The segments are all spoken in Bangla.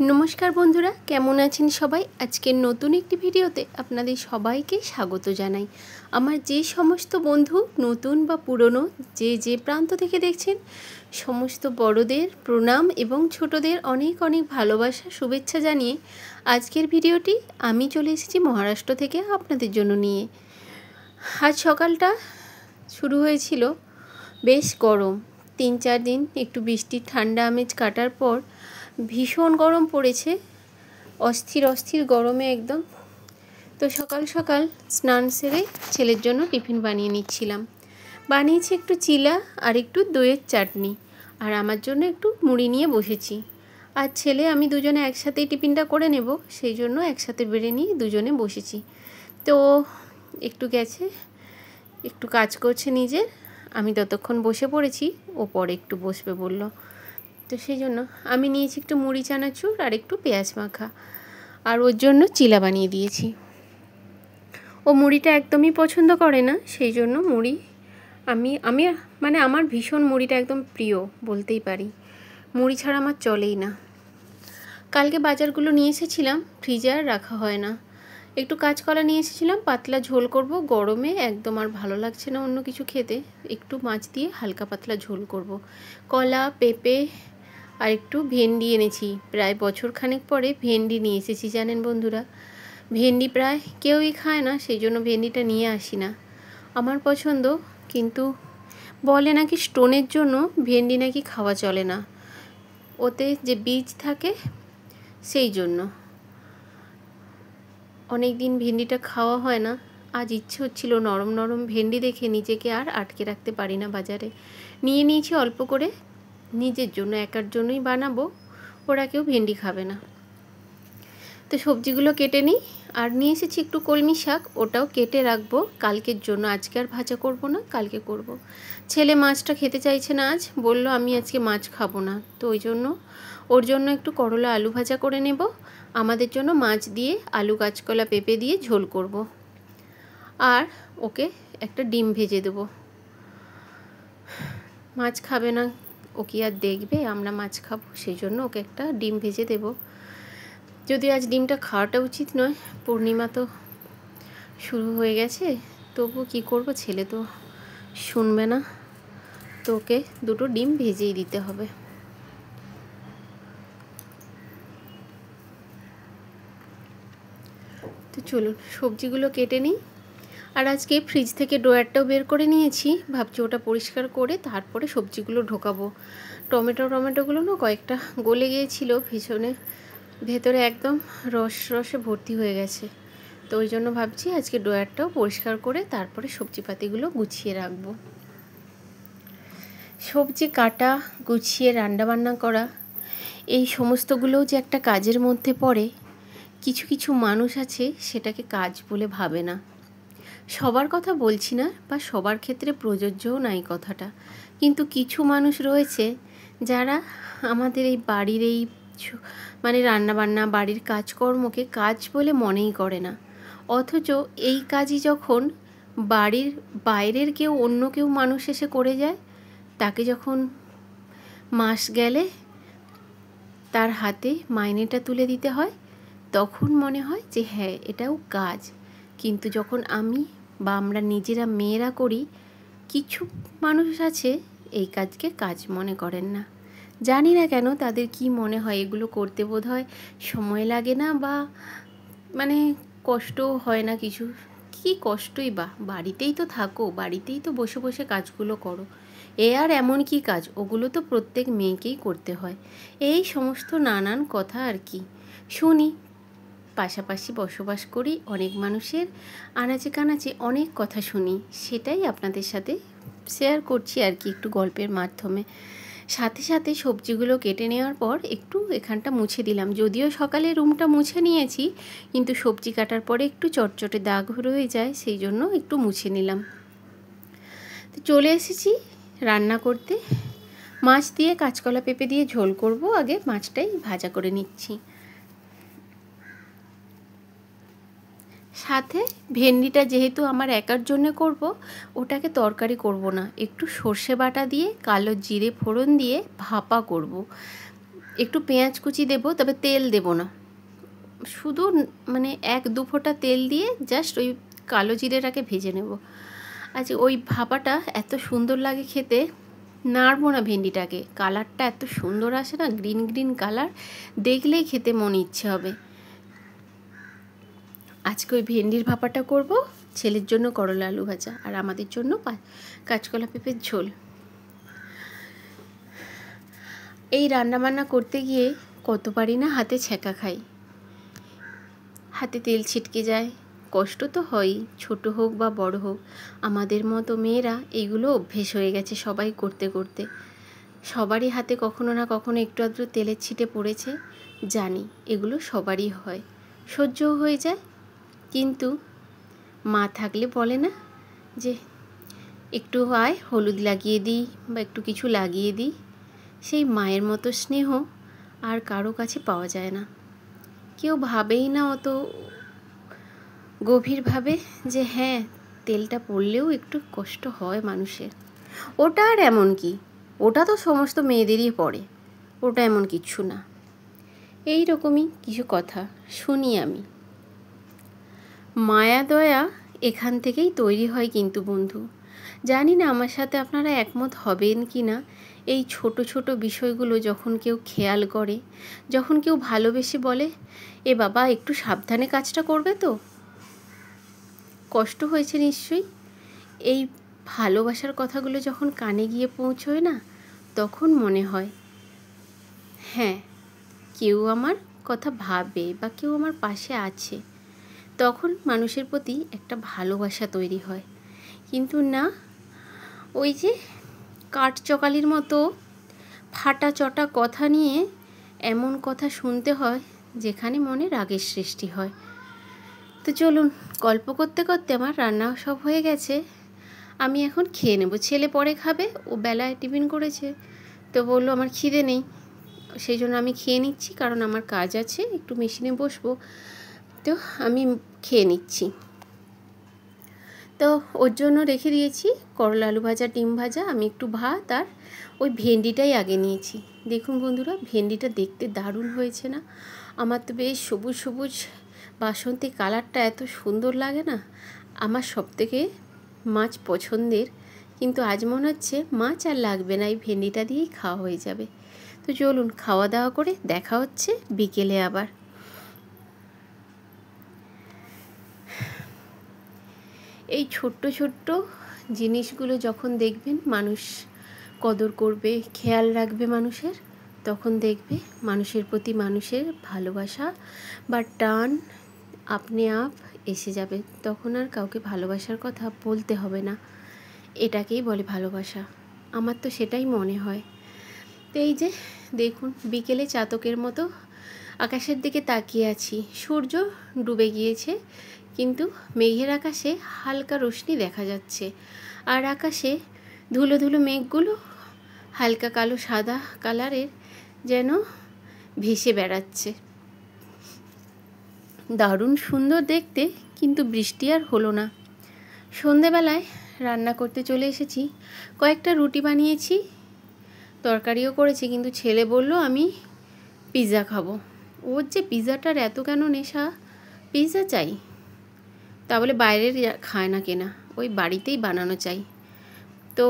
নমস্কার বন্ধুরা, কেমন আছেন সবাই? আজকের নতুন একটি ভিডিওতে আপনাদের সবাইকে স্বাগত জানাই। আমার যে সমস্ত বন্ধু নতুন বা পুরনো যে প্রান্ত থেকে দেখছেন, সমস্ত বড়দের প্রণাম এবং ছোটদের অনেক অনেক ভালোবাসা শুভেচ্ছা জানিয়ে আজকের ভিডিওটি আমি চলে এসেছি মহারাষ্ট্র থেকে আপনাদের জন্য নিয়ে। আজ সকালটা শুরু হয়েছিল বেশ গরম, 3-4 দিন একটু বৃষ্টির ঠান্ডা আমেজ কাটার পর ভীষণ গরম পড়েছে, অস্থির গরমে একদম। তো সকাল সকাল স্নান সেরে ছেলের জন্য টিফিন বানিয়ে নিচ্ছিলাম। বানিয়েছি একটু চিলা আর একটু দইয়ের চাটনি, আর আমার জন্য একটু মুড়ি নিয়ে বসেছি। আর ছেলে আমি দুজনে একসাথেই টিফিনটা করে নেব, সেই জন্য একসাথে বেড়ে নিয়ে দুজনে বসেছি। তো একটু গেছে, একটু কাজ করছে নিজের, আমি ততক্ষণ বসে পড়েছি, ও পরে একটু বসবে বলল। তো সেই জন্য আমি নিয়েছি একটু মুড়ি চানাচুর আর একটু পেঁয়াজ মাখা, আর ওর জন্য চিলা বানিয়ে দিয়েছি। ও মুড়িটা একদমই পছন্দ করে না, সেই জন্য মুড়ি আমি মানে আমার ভীষণ মুড়িটা একদম প্রিয় বলতেই পারি, মুড়ি ছাড়া আমার চলেই না। কালকে বাজারগুলো নিয়ে এসেছিলাম, ফ্রিজে আর রাখা হয় না। একটু কাঁচকলা নিয়ে এসেছিলাম, পাতলা ঝোল করব, গরমে একদম আর ভালো লাগছে না অন্য কিছু খেতে, একটু মাছ দিয়ে হালকা পাতলা ঝোল করব। কলা, পেঁপে আর একটু ভেন্ডি এনেছি, প্রায় বছরখানেক পরে ভেন্ডি নিয়ে এসেছি জানেন বন্ধুরা। ভেন্ডি প্রায় কেউই খায় না, সেই জন্য ভেন্ডিটা নিয়ে আসি না। আমার পছন্দ, কিন্তু বলে নাকি স্টোনের জন্য ভেন্ডি নাকি খাওয়া চলে না, ওতে যে বীজ থাকে সেই জন্য। অনেক দিন ভেন্ডিটা খাওয়া হয় না, আজ ইচ্ছে হচ্ছিল নরম নরম ভেন্ডি দেখে, নিজেকে আর আটকে রাখতে পারি না। বাজারে নিয়ে নিয়েছি অল্প করে, নিজের জন্য একার জন্যই বানাবো, ওরা কেউ ভেন্ডি খাবে না। তো সবজিগুলো কেটে নিই, আর নিয়ে এসেছি একটু কলমি শাক, ওটাও কেটে রাখবো কালকের জন্য। আজকে আর ভাজা করব না, কালকে করব। ছেলে মাছটা খেতে চাইছে না, আজ বলল আমি আজকে মাছ খাবো না, তো ওই জন্য ওর জন্য একটু করলা আলু ভাজা করে নেব, আমাদের জন্য মাছ দিয়ে আলু কাঁচকলা পেঁপে দিয়ে ঝোল করব, আর ওকে একটা ডিম ভেজে দেবো। মাছ খাবে না, ও কি আর দেখবে আমরা মাছ খাবো, সেই জন্য ওকে একটা ডিম ভেজে দেব। যদিও আজ ডিমটা খাওয়াটা উচিত নয়, পূর্ণিমা তো শুরু হয়ে গেছে, তবু কি করব, ছেলে তো শুনবে না, তো ওকে দুটো ডিম ভেজেই দিতে হবে। তো চলুন সবজিগুলো কেটে নিই। আর আজকে ফ্রিজ থেকে ড্রয়ারটাও বের করে নিয়েছি, ভাবছি ওটা পরিষ্কার করে তারপরে সবজিগুলো ঢোকাবো। টমেটোগুলো না কয়েকটা গলে গিয়েছিল, ভেতরে একদম রসে ভর্তি হয়ে গেছে, তো ওই জন্য ভাবছি আজকে ড্রয়ারটাও পরিষ্কার করে তারপরে সবজিপাতিগুলো গুছিয়ে রাখবো। সবজি কাটা, গুছিয়ে রান্নাবান্না করা, এই সমস্তগুলোও যে একটা কাজের মধ্যে পড়ে। কিছু কিছু মানুষ আছে সেটাকে কাজ বলে ভাবে না। সবার কথা বলছি না, বা সবার ক্ষেত্রে প্রযোজ্যও নাই কথাটা, কিন্তু কিছু মানুষ রয়েছে যারা আমাদের এই বাড়ির এই মানে রান্নাবান্না, বাড়ির কাজকর্মকে কাজ বলে মনেই করে না। অথচ এই কাজই যখন বাড়ির বাইরের কেউ, অন্য কেউ মানুষ এসে করে যায়, তাকে যখন মাস গেলে তার হাতে মাইনেটা তুলে দিতে হয়, তখন মনে হয় যে হ্যাঁ এটাও কাজ। কিন্তু যখন আমি বা আমরা নিজেরা মেয়েরা করি, কিছু মানুষ আছে এই কাজকে কাজ মনে করেন না। জানি না কেন তাদের কি মনে হয়, এগুলো করতে বোধহয় সময় লাগে না, বা মানে কষ্টও হয় না কিছু। কি কষ্টই বা, বাড়িতেই তো থাকো, বাড়িতেই তো বসে বসে কাজগুলো করো, এ আর এমন কি কাজ, ওগুলো তো প্রত্যেক মেয়েকেই করতে হয়। এই সমস্ত নানান কথা আর কি শুনি। পাশাপাশি বসবাস করি, অনেক মানুষের আনাচে কানাচে অনেক কথা শুনি, সেটাই আপনাদের সাথে শেয়ার করছি আর কি, একটু গল্পের মাধ্যমে। সাথে সাথে সবজিগুলো কেটে নেওয়ার পর একটু এখানটা মুছে দিলাম, যদিও সকালে রুমটা মুছে নিয়েছি, কিন্তু সবজি কাটার পরে একটু চটচটে দাগ রয়ে যায়, সেই জন্য একটু মুছে নিলাম। তো চলে এসেছি রান্না করতে। মাছ দিয়ে কাঁচকলা পেঁপে দিয়ে ঝোল করব, আগে মাছটাই ভাজা করে নিচ্ছি। সাথে ভেন্ডিটা যেহেতু আমার একার জন্য করব, ওটাকে তরকারি করব না, একটু সর্ষে বাটা দিয়ে কালো জিরে ফোড়ন দিয়ে ভাপা করব। একটু পেঁয়াজ কুচি দেবো, তবে তেল দেব না, শুধু মানে 1-2 ফোঁটা তেল দিয়ে জাস্ট ওই কালো জিরেটাকে ভেজে নেব। আচ্ছা, ওই ভাপাটা এত সুন্দর লাগে খেতে, নাড়বো না ভেন্ডিটাকে, কালারটা এত সুন্দর আসে না, গ্রিন গ্রিন কালার, দেখলেই খেতে মন ইচ্ছে হবে। আজকে ওই ভেন্ডির ভাপাটা করব, ছেলের জন্য করলা আলু ভাজা, আর আমাদের জন্য কাঁচকলা পেঁপের ঝোল। এই রান্নাবান্না করতে গিয়ে কতবারই না হাতে ছ্যাঁকা খাই, হাতে তেল ছিটকে যায়, কষ্ট তো হয়ই, ছোট হোক বা বড় হোক। আমাদের মতো মেয়েরা এইগুলো অভ্যেস হয়ে গেছে সবাই করতে করতে। সবারই হাতে কখনো না কখনো একটু আধটু তেলের ছিটে পড়েছে, জানি এগুলো সবারই হয়, সহ্যও হয়ে যায়। কিন্তু মা থাকলে বলে না যে একটু আয় হলুদ লাগিয়ে দিই বা একটু কিছু লাগিয়ে দিই, সেই মায়ের মতো স্নেহ আর কারো কাছে পাওয়া যায় না। কেউ ভাবেই না অত গভীরভাবে যে হ্যাঁ, তেলটা পড়লেও একটু কষ্ট হয় মানুষের। ওটা আর এমন কি, ওটা তো সমস্ত মেয়েদেরই পড়ে, ওটা এমন কিচ্ছু না। এই রকমই কিছু কথা শুনি আমি। মায়া দয়া এখান থেকেই তৈরি হয় কিন্তু বন্ধু। জানি না আমার সাথে আপনারা একমত হবেন কি না। এই ছোট ছোট বিষয়গুলো যখন কেউ খেয়াল করে, যখন কেউ ভালোবেসে বলে এ বাবা একটু সাবধানে কাজটা করবে তো, কষ্ট হয়েছে নিশ্চয়ই, এই ভালোবাসার কথাগুলো যখন কানে গিয়ে পৌঁছয় না, তখন মনে হয় হ্যাঁ, কেউ আমার কথা ভাবে বা কেউ আমার পাশে আছে, তখন মানুষের প্রতি একটা ভালোবাসা তৈরি হয়। কিন্তু না, ওই যে কাঠচকালির মতো ফাটা চটা কথা নিয়ে এমন কথা শুনতে হয় যেখানে মনে রাগের সৃষ্টি হয়। তো চলুন, গল্প করতে করতে আমার রান্না সব হয়ে গেছে, আমি এখন খেয়ে নেব। ছেলে পরে খাবে, ও বেলায় টিফিন করেছে, তো বললো আমার খিদে নেই, সেই জন্য আমি খেয়ে নিচ্ছি, কারণ আমার কাজ আছে, একটু মেশিনে বসবো, তো আমি খেয়ে নিচ্ছি। তো ওর জন্য রেখে দিয়েছি করলা আলু ভাজা, ডিম ভাজা, আমি একটু ভাত আর ওই ভেন্ডিটাই আগে নিয়েছি। দেখুন বন্ধুরা, ভেন্ডিটা দেখতে দারুণ হয়েছে না? আমার তো বেশ সবুজ সবুজ বাসন্তী কালারটা এত সুন্দর লাগে না, আমার সবথেকে মাছ পছন্দের। কিন্তু আজ মনে হচ্ছে মাছ আর লাগবে না, এই ভেন্ডিটা দিয়েই খাওয়া হয়ে যাবে। তো চলুন, খাওয়া দাওয়া করে দেখা হচ্ছে বিকেলে আবার। এই ছোট্ট ছোট্ট জিনিসগুলো যখন দেখবেন মানুষ কদর করবে, খেয়াল রাখবে মানুষের, তখন দেখবে মানুষের প্রতি মানুষের ভালোবাসা বা টান আপনি আপ এসে যাবে। তখন আর কাউকে ভালোবাসার কথা বলতে হবে না, এটাকেই বলে ভালোবাসা। আমার তো সেটাই মনে হয়। তো এই যে দেখুন, বিকেলে চাতকের মতো আকাশের দিকে তাকিয়ে আছি। সূর্য ডুবে গিয়েছে, কিন্তু মেঘের আকাশে হালকা রোশনি দেখা যাচ্ছে, আর আকাশে ধুলো ধুলো মেঘগুলো হালকা কালো সাদা কালারের যেন ভেসে বেড়াচ্ছে। দারুণ সুন্দর দেখতে, কিন্তু বৃষ্টি আর হলো না। সন্ধেবেলায় রান্না করতে চলে এসেছি, কয়েকটা রুটি বানিয়েছি, তরকারিও করেছি, কিন্তু ছেলে বলল আমি পিৎজা খাবো। ওর যে পিৎজাটার এত কেন নেশা, পিৎজা চাই, তা বলে বাইরের খায় না কেনা, ওই বাড়িতেই বানানো চাই। তো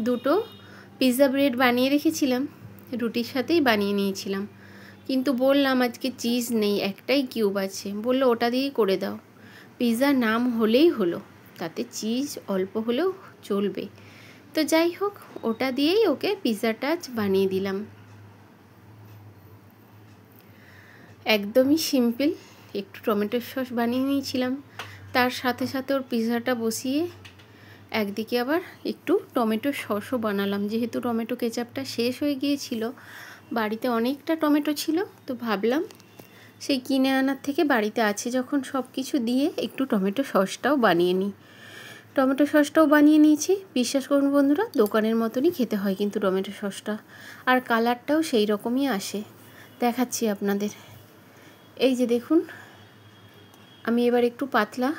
দুটো পিৎজা ব্রেড বানিয়ে রেখেছিলাম, রুটির সাথেই বানিয়ে নিয়েছিলাম, কিন্তু বললাম আজকে চিজ নেই, একটাই কিউব আছে, বললো ওটা দিয়েই করে দাও। পিৎজার নাম হলেই হলো, তাতে চিজ অল্প হলেও চলবে। তো যাই হোক, ওটা দিয়েই ওকে পিৎজাটা বানিয়ে দিলাম। একদমই সিম্পল, একটু টমেটো সস বানিয়ে নিয়েছিলাম, তার সাথে সাথে ওর পিৎজাটা বসিয়ে একদিকে আবার একটু টমেটো সসও বানালাম, যেহেতু টমেটো কেচাপটা শেষ হয়ে গিয়েছিল, বাড়িতে অনেকটা টমেটো ছিল, তো ভাবলাম সেই কিনে আনার থেকে বাড়িতে আছে যখন সব কিছু দিয়ে একটু টমেটো সসটাও বানিয়ে নিই। টমেটো সসটাও বানিয়ে নিয়েছি। বিশ্বাস করুন বন্ধুরা, দোকানের মতনই খেতে হয় কিন্তু টমেটো সসটা, আর কালারটাও সেই রকমই আসে। দেখাচ্ছি আপনাদের, এই যে দেখুন, আমি এবার একটু পাতলা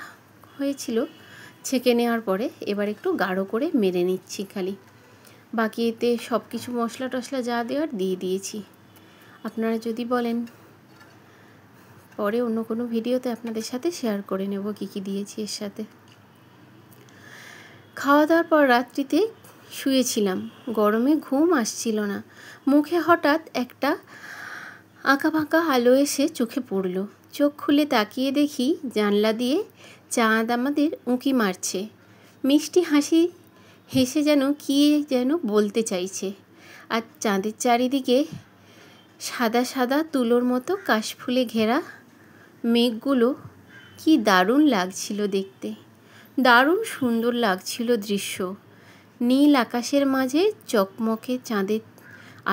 হয়েছিল ছেঁকে নেওয়ার পরে, এবার একটু গাঢ় করে মেরে নিচ্ছি খালি, বাকি এতে সব কিছু মশলা টশলা যা দেওয়ার দিয়ে দিয়েছি। আপনারা যদি বলেন পরে অন্য কোনো ভিডিওতে আপনাদের সাথে শেয়ার করে নেব কী কী দিয়েছি এর সাথে। খাওয়া দাওয়ার পর রাত্রিতে শুয়েছিলাম, গরমে ঘুম আসছিল না। মুখে হঠাৎ একটা আঁকা বাঁকা আলো এসে চোখে পড়ল। চোখ খুলে তাকিয়ে দেখি জানলা দিয়ে চাঁদ আমাদের উঁকি মারছে। মিষ্টি হাসি হেসে যেন বলতে চাইছে। আর চাঁদের চারিদিকে সাদা সাদা তুলোর মতো কাশফুলে ঘেরা মেঘগুলো কি দারুণ লাগছিল দেখতে, দারুণ সুন্দর লাগছিল দৃশ্য। নীল আকাশের মাঝে চকমকে চাঁদের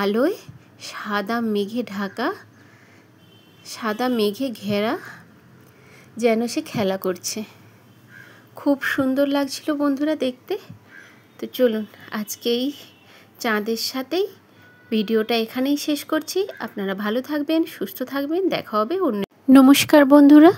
আলোয় সাদা মেঘে ঘেরা যেন সে খেলা করছে। খুব সুন্দর লাগছিল বন্ধুরা দেখতে। তো চলুন আজকে এই চাঁদের সাথেই ভিডিওটা এখানেই শেষ করছি। আপনারা ভালো থাকবেন, সুস্থ থাকবেন, দেখা হবে অন্য। নমস্কার বন্ধুরা।